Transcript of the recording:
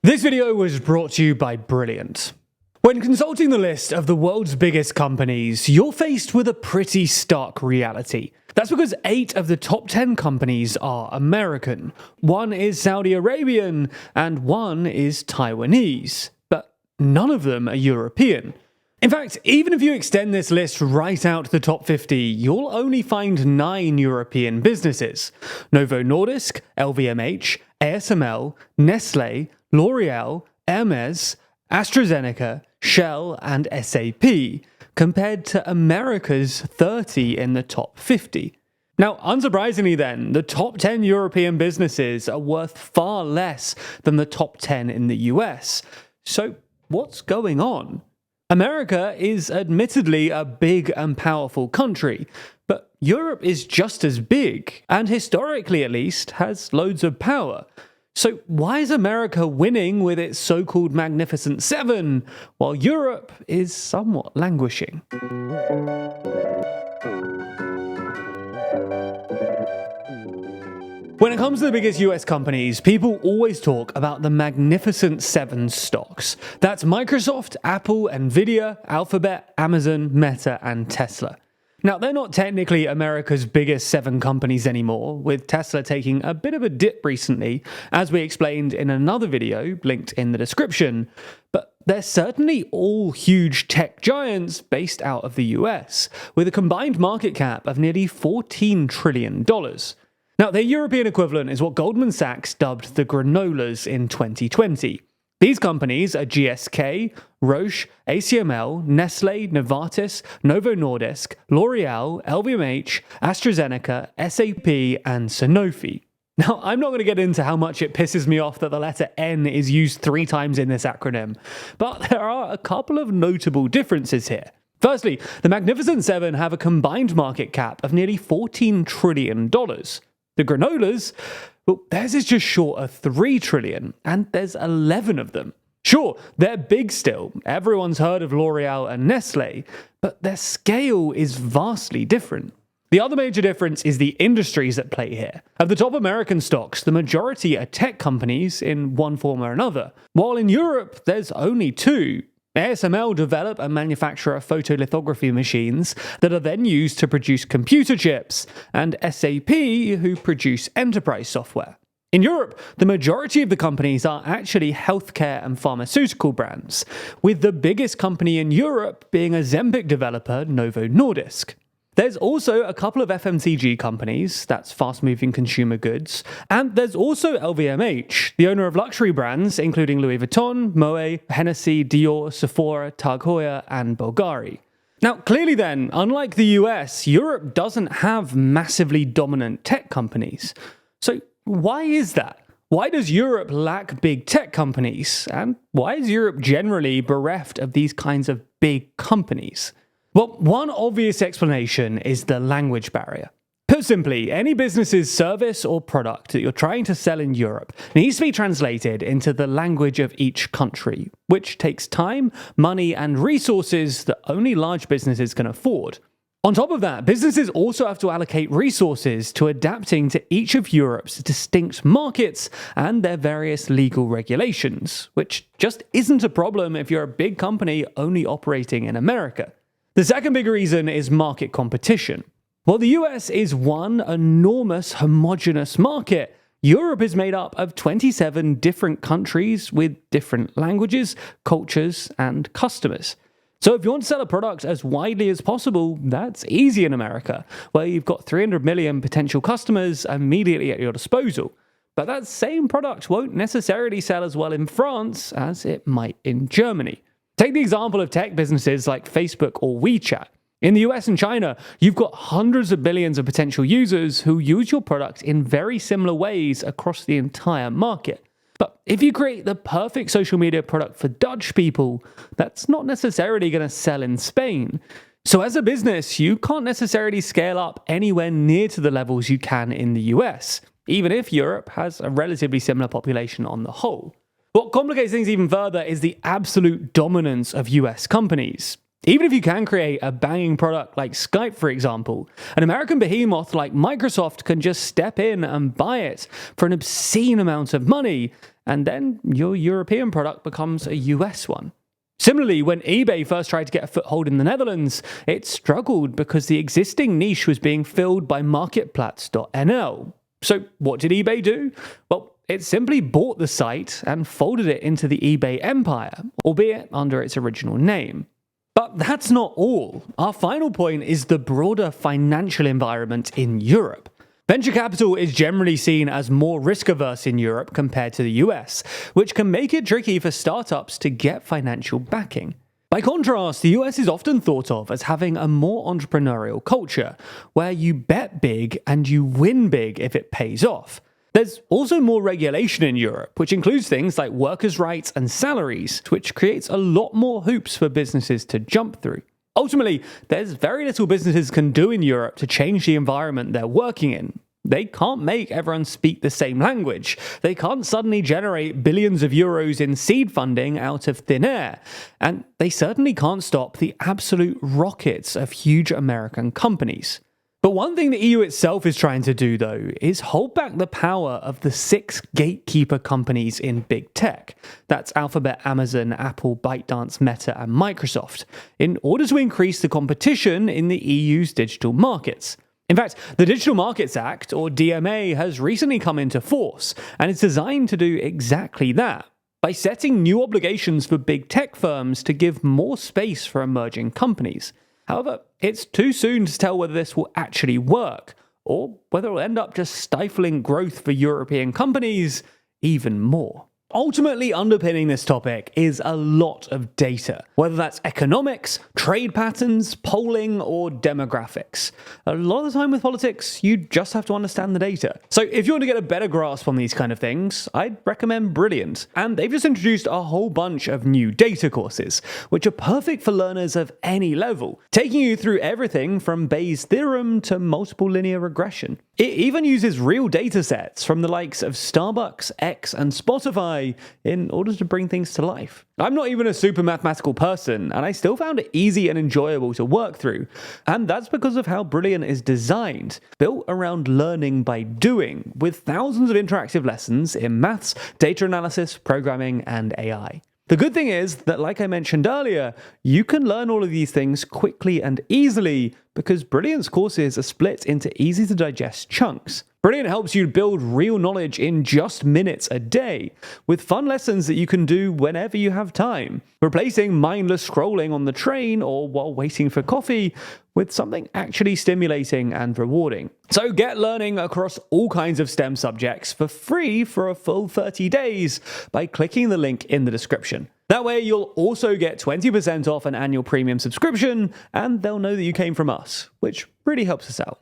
This video was brought to you by Brilliant. When consulting the list of the world's biggest companies, you're faced with a pretty stark reality. That's because 8 of the top 10 companies are American, 1 is Saudi Arabian, and 1 is Taiwanese. But none of them are European. In fact, even if you extend this list right out to the top 50, you'll only find 9 European businesses: Novo Nordisk, LVMH, ASML, Nestlé, L'Oreal, Hermes, AstraZeneca, Shell, and SAP, compared to America's 30 in the top 50. Now, unsurprisingly then, the top 10 European businesses are worth far less than the top 10 in the US. So, what's going on? America is admittedly a big and powerful country, but Europe is just as big, and historically at least, has loads of power. So why is America winning with its so-called Magnificent Seven, while Europe is somewhat languishing? When it comes to the biggest US companies, people always talk about the Magnificent Seven stocks. That's Microsoft, Apple, Nvidia, Alphabet, Amazon, Meta, and Tesla. Now, they're not technically America's biggest 7 companies anymore, with Tesla taking a bit of a dip recently, as we explained in another video linked in the description, but they're certainly all huge tech giants based out of the US, with a combined market cap of nearly $14 trillion. Now, their European equivalent is what Goldman Sachs dubbed the granolas in 2020. These companies are GSK, Roche, ACML, Nestlé, Novartis, Novo Nordisk, L'Oreal, LVMH, AstraZeneca, SAP, and Sanofi. Now, I'm not going to get into how much it pisses me off that the letter N is used 3 times in this acronym, but there are a couple of notable differences here. Firstly, the Magnificent Seven have a combined market cap of nearly $14 trillion. The granolas, well, theirs is just short of $3 trillion, and there's 11 of them. Sure, they're big still, everyone's heard of L'Oreal and Nestlé, but their scale is vastly different. The other major difference is the industries at play here. Of the top American stocks, the majority are tech companies in one form or another, while in Europe there's only 2. ASML develop and manufacture photolithography machines that are then used to produce computer chips, and SAP, who produce enterprise software. In Europe, the majority of the companies are actually healthcare and pharmaceutical brands, with the biggest company in Europe being a Ozempic developer, Novo Nordisk. There's also a couple of FMCG companies, that's fast-moving consumer goods, and there's also LVMH, the owner of luxury brands including Louis Vuitton, Moet, Hennessy, Dior, Sephora, Tag Heuer, and Bulgari. Now, clearly then, unlike the US, Europe doesn't have massively dominant tech companies. So why is that? Why does Europe lack big tech companies? And why is Europe generally bereft of these kinds of big companies? Well, one obvious explanation is the language barrier. Put simply, any business's service or product that you're trying to sell in Europe needs to be translated into the language of each country, which takes time, money, and resources that only large businesses can afford. On top of that, businesses also have to allocate resources to adapting to each of Europe's distinct markets and their various legal regulations, which just isn't a problem if you're a big company only operating in America. The second big reason is market competition. While the US is one enormous homogeneous market, Europe is made up of 27 different countries with different languages, cultures, and customers. So if you want to sell a product as widely as possible, that's easy in America, where you've got 300 million potential customers immediately at your disposal. But that same product won't necessarily sell as well in France as it might in Germany. Take the example of tech businesses like Facebook or WeChat. In the US and China, you've got hundreds of billions of potential users who use your product in very similar ways across the entire market. But if you create the perfect social media product for Dutch people, that's not necessarily going to sell in Spain. So as a business, you can't necessarily scale up anywhere near to the levels you can in the US, even if Europe has a relatively similar population on the whole. What complicates things even further is the absolute dominance of US companies. Even if you can create a banging product like Skype, for example, an American behemoth like Microsoft can just step in and buy it for an obscene amount of money, and then your European product becomes a US one. Similarly, when eBay first tried to get a foothold in the Netherlands, it struggled because the existing niche was being filled by marketplaats.nl. So what did eBay do? Well, it simply bought the site and folded it into the eBay empire, albeit under its original name. But that's not all. Our final point is the broader financial environment in Europe. Venture capital is generally seen as more risk-averse in Europe compared to the US, which can make it tricky for startups to get financial backing. By contrast, the US is often thought of as having a more entrepreneurial culture, where you bet big and you win big if it pays off. There's also more regulation in Europe, which includes things like workers' rights and salaries, which creates a lot more hoops for businesses to jump through. Ultimately, there's very little businesses can do in Europe to change the environment they're working in. They can't make everyone speak the same language. They can't suddenly generate billions of euros in seed funding out of thin air. And they certainly can't stop the absolute rockets of huge American companies. But one thing the EU itself is trying to do, though, is hold back the power of the 6 gatekeeper companies in big tech. That's Alphabet, Amazon, Apple, ByteDance, Meta, and Microsoft, in order to increase the competition in the EU's digital markets. In fact, the Digital Markets Act, or DMA, has recently come into force, and it's designed to do exactly that, by setting new obligations for big tech firms to give more space for emerging companies. However, it's too soon to tell whether this will actually work, or whether it will end up just stifling growth for European companies even more. Ultimately underpinning this topic is a lot of data, whether that's economics, trade patterns, polling, or demographics. A lot of the time with politics, you just have to understand the data. So if you want to get a better grasp on these kind of things, I'd recommend Brilliant. And they've just introduced a whole bunch of new data courses, which are perfect for learners of any level, taking you through everything from Bayes' theorem to multiple linear regression. It even uses real data sets from the likes of Starbucks, X, and Spotify in order to bring things to life. I'm not even a super mathematical person, and I still found it easy and enjoyable to work through. And that's because of how Brilliant is designed, built around learning by doing, with thousands of interactive lessons in maths, data analysis, programming, and AI. The good thing is that, like I mentioned earlier, you can learn all of these things quickly and easily because Brilliant's courses are split into easy-to-digest chunks. Brilliant helps you build real knowledge in just minutes a day, with fun lessons that you can do whenever you have time, replacing mindless scrolling on the train or while waiting for coffee with something actually stimulating and rewarding. So get learning across all kinds of STEM subjects for free for a full 30 days by clicking the link in the description. That way you'll also get 20% off an annual premium subscription, and they'll know that you came from us, which really helps us out.